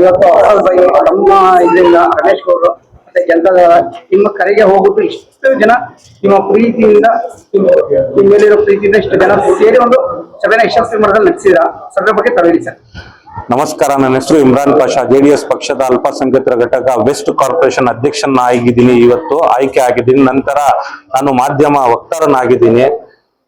ಇವತ್ತು ನಮ್ಮ ಇದರಿಂದ ರಮೇಶ್ ಗೌಡರು ಮತ್ತೆ ಜನತಾದಳ ನಿಮ್ಮ ಕರೆಗೆ ಹೋಗ್ಬಿಟ್ಟು ಇಷ್ಟು ಜನ ನಿಮ್ಮ ಪ್ರೀತಿಯಿಂದ ನಿಮ್ಮ ಮೇಲಿರೋ ಪ್ರೀತಿಯಿಂದ ಇಷ್ಟು ಜನ ಸೇರಿ ಒಂದು ಸಭೆನ ಯಶಸ್ವಿ ಮಾಡೋದ್ರಲ್ಲಿ ನಡೆಸಿದ ಸಭೆ ಬಗ್ಗೆ ತರಬೇಡಿ ಸರ್. ನಮಸ್ಕಾರ, ನನ್ನ ಹೆಸರು ಇಮ್ರಾನ್ ಪಾಷಾ. ಜೆಡಿಎಸ್ ಪಕ್ಷದ ಅಲ್ಪಸಂಖ್ಯಾತರ ಘಟಕ ವೆಸ್ಟ್ ಕಾರ್ಪೊರೇಷನ್ ಅಧ್ಯಕ್ಷನಾಗಿದ್ದೀನಿ. ಇವತ್ತು ಆಯ್ಕೆ ಆಗಿದ್ದೀನಿ. ನಂತರ ನಾನು ಮಾಧ್ಯಮ ವಕ್ತಾರನಾಗಿದ್ದೀನಿ.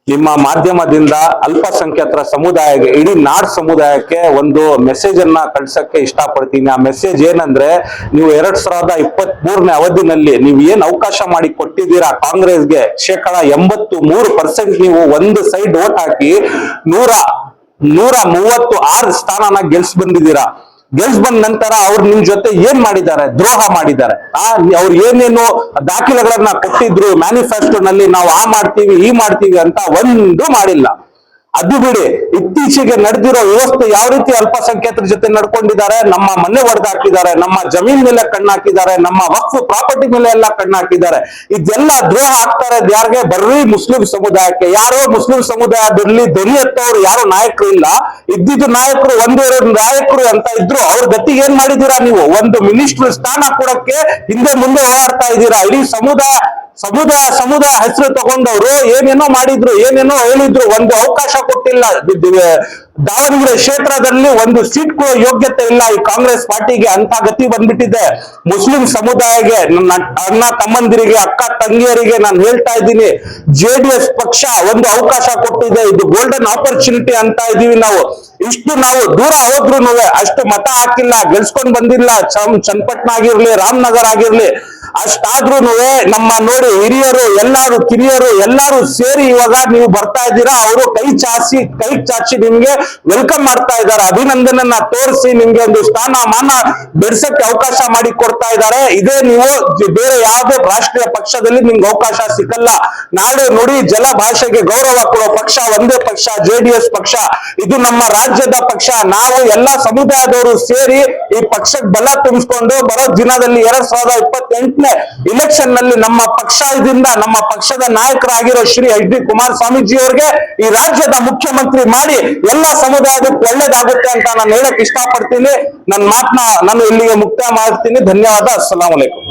ನಿಮ್ಮ ಮಾಧ್ಯಮದಿಂದ ಅಲ್ಪಸಂಖ್ಯಾತರ ಸಮುದಾಯಕ್ಕೆ, ಇಡೀ ನಾಡ್ ಸಮುದಾಯಕ್ಕೆ ಒಂದು ಮೆಸೇಜ್ ಅನ್ನ ಕಳ್ಸಕ್ಕೆ ಇಷ್ಟಪಡ್ತೀನಿ. ಆ ಮೆಸೇಜ್ ಏನಂದ್ರೆ, ನೀವು 2023ನೇ ಅವಧಿನಲ್ಲಿ ನೀವು ಏನ್ ಅವಕಾಶ ಮಾಡಿ ಕೊಟ್ಟಿದ್ದೀರಾ ಕಾಂಗ್ರೆಸ್ಗೆ, 83% ನೀವು ಒಂದು ಸೈಡ್ ವೋಟ್ ಹಾಕಿ 136 ಸ್ಥಾನನ ಗೆಲ್ಸ್ ಬಂದಿದ್ದೀರಾ. ಗೆಲ್ಸ್ ಬಂದ ನಂತರ ಅವ್ರು ನಿಮ್ ಜೊತೆ ಏನ್ ಮಾಡಿದ್ದಾರೆ? ದ್ರೋಹ ಮಾಡಿದ್ದಾರೆ. ಅವ್ರು ಏನೇನು ದಾಖಲೆಗಳನ್ನ ಕೊಟ್ಟಿದ್ರು ಮ್ಯಾನಿಫೆಸ್ಟೋನಲ್ಲಿ, ನಾವು ಆ ಮಾಡ್ತೀವಿ ಈ ಮಾಡ್ತೀವಿ ಅಂತ ಒಂದು ಮಾಡಿಲ್ಲ. ಅದು ಬಿಡಿ, ಇತ್ತೀಚೆಗೆ ನಡೆದಿರೋ ವ್ಯವಸ್ಥೆ ಯಾವ ರೀತಿ ಅಲ್ಪಸಂಖ್ಯಾತರ ಜೊತೆ ನಡ್ಕೊಂಡಿದ್ದಾರೆ, ನಮ್ಮ ಮನೆ ಹೊಡೆದು ಹಾಕಿದ್ದಾರೆ, ನಮ್ಮ ಜಮೀನ್ ಮೇಲೆ ಕಣ್ಣು ಹಾಕಿದ್ದಾರೆ, ನಮ್ಮ ವಕ್ಫ್ ಪ್ರಾಪರ್ಟಿ ಮೇಲೆ ಎಲ್ಲ ಕಣ್ಣು ಹಾಕಿದ್ದಾರೆ. ಇದೆಲ್ಲ ದ್ರೋಹ ಆಗ್ತಾರೆ ಯಾರಿಗೆ? ಬರ್ರಿ ಮುಸ್ಲಿಂ ಸಮುದಾಯಕ್ಕೆ. ಯಾರೋ ಮುಸ್ಲಿಂ ಸಮುದಾಯದಲ್ಲಿ ಧ್ವನಿ ಎತ್ತವ್ರು ಯಾರೋ ನಾಯಕರು ಇಲ್ಲ. ಇದ್ದಿದ್ದು ನಾಯಕರು ಒಂದೆರಡು ನಾಯಕರು ಅಂತ ಇದ್ರು. ಅವ್ರ ಗತಿಗೆ ಏನ್ ಮಾಡಿದೀರಾ ನೀವು? ಒಂದು ಮಿನಿಸ್ಟರ್ ಸ್ಥಾನ ಕೊಡಕ್ಕೆ ಹಿಂದೆ ಮುಂದೆ ಓಡಾಡ್ತಾ ಇದ್ದೀರಾ. ಇಡೀ ಸಮುದಾಯ ಹೆಸರು ತಗೊಂಡವರು ಏನೇನೋ ಮಾಡಿದ್ರು, ಏನೇನೋ ಹೇಳಿದ್ರು, ಒಂದು ಅವಕಾಶ ಕೊಟ್ಟಿಲ್ಲ. ದಾವಣಗೆರೆ ಕ್ಷೇತ್ರದಲ್ಲಿ ಒಂದು ಸೀಟ್ ಕೊಡೋ ಯೋಗ್ಯತೆ ಇಲ್ಲ ಈ ಕಾಂಗ್ರೆಸ್ ಪಾರ್ಟಿಗೆ. ಅಂತ ಗತಿ ಬಂದ್ಬಿಟ್ಟಿದೆ. ಮುಸ್ಲಿಂ ಸಮುದಾಯಕ್ಕೆ, ನನ್ನ ಅಣ್ಣ ತಮ್ಮಂದಿರಿಗೆ, ಅಕ್ಕ ತಂಗಿಯರಿಗೆ ನಾನು ಹೇಳ್ತಾ ಇದ್ದೀನಿ, ಜೆಡಿಎಸ್ ಪಕ್ಷ ಒಂದು ಅವಕಾಶ ಕೊಟ್ಟಿದೆ. ಇದು ಗೋಲ್ಡನ್ ಆಪರ್ಚುನಿಟಿ ಅಂತ ಇದೀವಿ ನಾವು. ಇಷ್ಟು ನಾವು ದೂರ ಹೋದ್ರು ಅಷ್ಟು ಮತ ಹಾಕಿಲ್ಲ, ಗೆಲ್ಸ್ಕೊಂಡ್ ಬಂದಿಲ್ಲ. ಚನ್ನಪಟ್ಟಣ ಆಗಿರ್ಲಿ, ರಾಮನಗರ ಆಗಿರ್ಲಿ, ಅಷ್ಟಾದ್ರೂ ನಮ್ಮ ನೋಡಿ ಹಿರಿಯರು ಎಲ್ಲಾರು, ಕಿರಿಯರು ಎಲ್ಲಾರು ಸೇರಿ ಇವಾಗ ನೀವು ಬರ್ತಾ ಇದ್ದೀರಾ. ಅವರು ಕೈ ಚಾಚಿ ನಿಮ್ಗೆ ವೆಲ್ಕಮ್ ಮಾಡ್ತಾ ಇದ್ದಾರೆ. ಅಭಿನಂದನೆಯನ್ನ ತೋರಿಸಿ ನಿಮ್ಗೆ ಒಂದು ಸ್ಥಾನಮಾನ ಬೆಳೆಸಕ್ಕೆ ಅವಕಾಶ ಮಾಡಿ ಕೊಡ್ತಾ ಇದ್ದಾರೆ. ಇದೇ ನೀವು ಬೇರೆ ಯಾವುದೇ ರಾಷ್ಟ್ರೀಯ ಪಕ್ಷದಲ್ಲಿ ನಿಮ್ಗೆ ಅವಕಾಶ ಸಿಕ್ಕಲ್ಲ. ನಾಡು ನುಡಿ ಜಲ ಭಾಷೆಗೆ ಗೌರವ ಕೊಡೋ ಪಕ್ಷ ಒಂದೇ ಪಕ್ಷ, ಜೆಡಿಎಸ್ ಪಕ್ಷ. ಇದು ನಮ್ಮ ರಾಜ್ಯದ ಪಕ್ಷ. ನಾವು ಎಲ್ಲಾ ಸಮುದಾಯದವರು ಸೇರಿ ಈ ಪಕ್ಷಕ್ಕೆ ಬಲ ತುಂಬಿಸ್ಕೊಂಡು ಬರೋ ದಿನದಲ್ಲಿ 2028ನೇ ಇಲೆಕ್ಷನ್ ನಲ್ಲಿ ನಮ್ಮ ಪಕ್ಷದಿಂದ, ನಮ್ಮ ಪಕ್ಷದ ನಾಯಕರಾಗಿರೋ ಶ್ರೀ HD ಕುಮಾರಸ್ವಾಮೀಜಿ ಅವರಿಗೆ ಈ ರಾಜ್ಯದ ಮುಖ್ಯಮಂತ್ರಿ ಮಾಡಿ ಎಲ್ಲ ಸಮುದಾಯದಕ್ಕೆ ಒಳ್ಳೇದಾಗುತ್ತೆ ಅಂತ ನಾನು ಹೇಳಕ್ ಇಷ್ಟಪಡ್ತೀನಿ. ನನ್ನ ಮಾತನ್ನ ನಾನು ಇಲ್ಲಿಗೆ ಮುಕ್ತಾಯ ಮಾಡ್ತೀನಿ. ಧನ್ಯವಾದ. ಅಸ್ಸಲಾಂ ವಲೈಕುಂ.